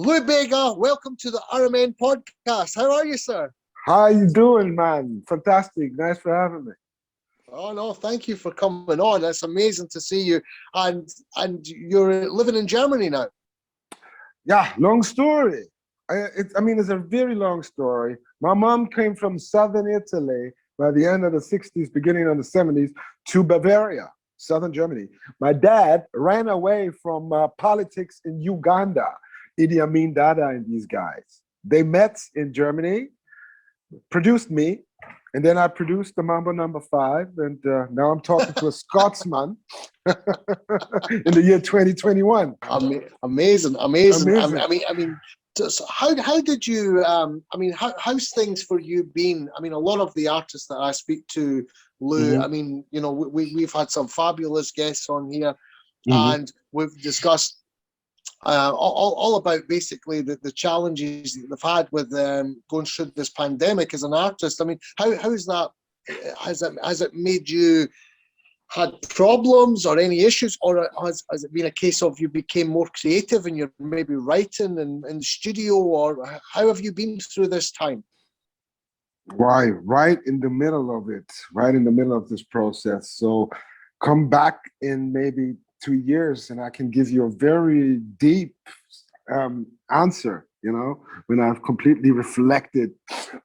Lou Bega, welcome to the RMN podcast. How are you, sir? How you doing, man? Fantastic. Nice for having me. Oh no, thank you for coming on. It's amazing to see you. And you're living in Germany now. Yeah, long story. It's a very long story. My mom came from southern Italy by the end of the 60s, beginning of the 70s, to Bavaria, southern Germany. My dad ran away from politics in Uganda, Idi Amin Dada and these guys. They met in Germany, produced me, and then I produced the Mambo #5, and now I'm talking to a Scotsman in the year 2021. Amazing. Amazing. So how did you? How's things for you been? I mean, a lot of the artists that I speak to, Lou. Mm-hmm. I mean, we've had some fabulous guests on here, Mm-hmm. and we've discussed all about basically the challenges that they've had with going through this pandemic as an artist. I mean, how's that? Has it made you had problems or any issues, or has it been a case of you became more creative and you're maybe writing in the studio, or how have you been through this time? Why? Right in the middle of it, right in the middle of this process. So come back in maybe 2 years and I can give you a very deep answer, when I've completely reflected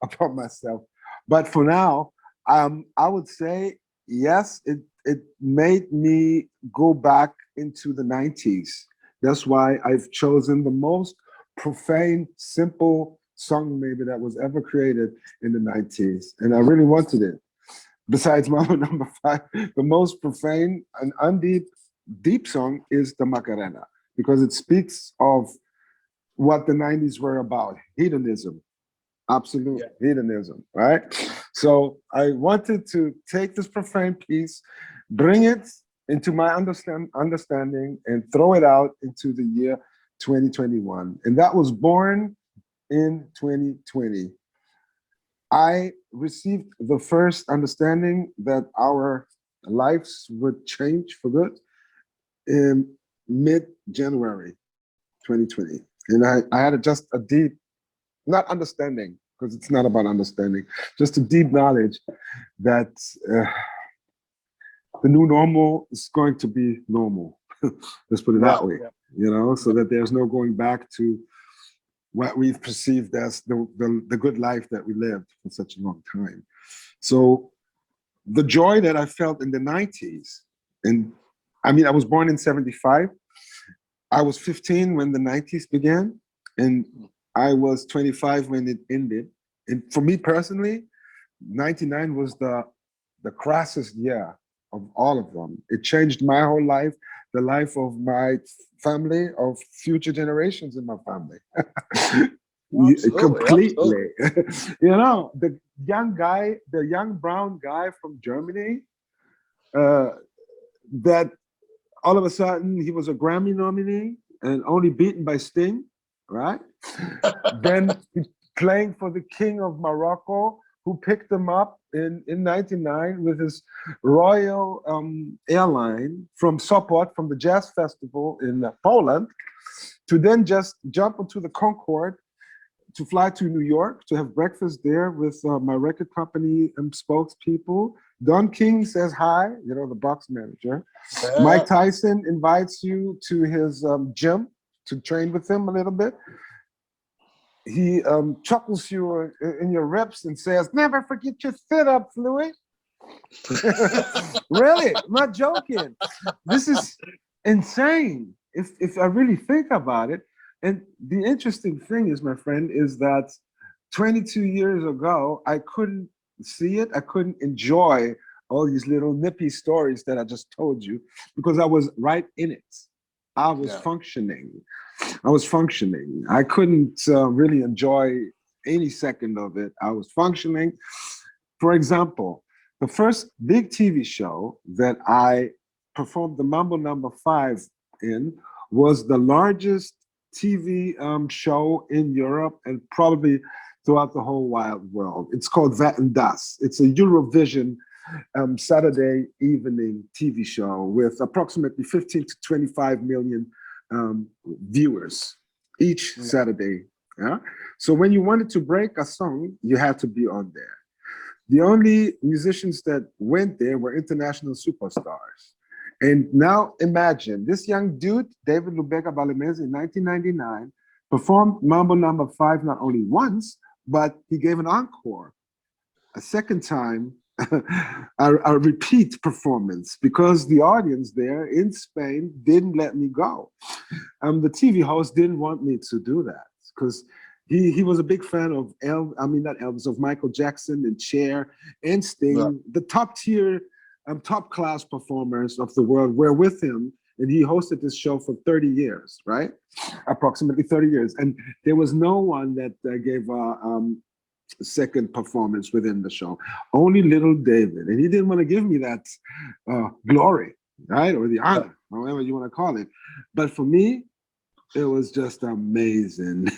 upon myself. But for now, I would say, yes, it made me go back into the 90s. That's why I've chosen the most profane, simple song maybe that was ever created in the 90s. And I really wanted it. Besides Mambo #5, the most profane and deep song is the Macarena, because it speaks of what the 90s were about, hedonism, absolute hedonism, right? So I wanted to take this profane piece, bring it into my understanding and throw it out into the year 2021. And that was born in 2020. I received the first understanding that our lives would change for good in mid-January 2020. And I had just a deep, not understanding, because it's not about understanding, just a deep knowledge that the new normal is going to be normal. Let's put it that way, so that there's no going back to what we've perceived as the good life that we lived for such a long time. So the joy that I felt in the 90s, and I was born in 75. I was 15 when the 90s began, and I was 25 when it ended. And for me personally, 99 was the crassest year of all of them. It changed my whole life, the life of my family, of future generations in my family. Absolutely, completely. The young brown guy from Germany, that all of a sudden he was a Grammy nominee and only beaten by Sting, right? Then playing for the King of Morocco, who picked him up in 99 with his Royal airline from Sopot, from the Jazz Festival in Poland, to then just jump onto the Concorde to fly to New York, to have breakfast there with my record company spokespeople. Don King says hi, the box manager. Mike Tyson invites you to his gym to train with him a little bit. He chuckles you in your ribs and says, "Never forget your sit-ups, Louis." Really, I'm not joking. This is insane if I really think about it. And the interesting thing is, my friend, is that 22 years ago, I couldn't see it. I couldn't enjoy all these little nippy stories that I just told you, because I was right in it. I was functioning. I couldn't really enjoy any second of it. I was functioning. For example, the first big TV show that I performed the Mambo #5 in was the largest TV show in Europe and probably throughout the whole wide world. It's called Vat and Das. It's a Eurovision Saturday evening TV show with approximately 15 to 25 million viewers. each Saturday. Yeah. So when you wanted to break a song, you had to be on there. The only musicians that went there were international superstars. And now imagine this young dude, David Lubega Balemezi, in 1999, performed Mambo Number 5 not only once, but he gave an encore a second time, a repeat performance, because the audience there in Spain didn't let me go. The TV host didn't want me to do that because he was a big fan of not Elvis, of Michael Jackson and Cher and Sting. The top tier, top class performers of the world were with him, and he hosted this show for 30 years, right? Approximately 30 years. And there was no one that gave second performance within the show. Only little David. And he didn't want to give me that glory, right? Or the honor, however you want to call it. But for me, it was just amazing.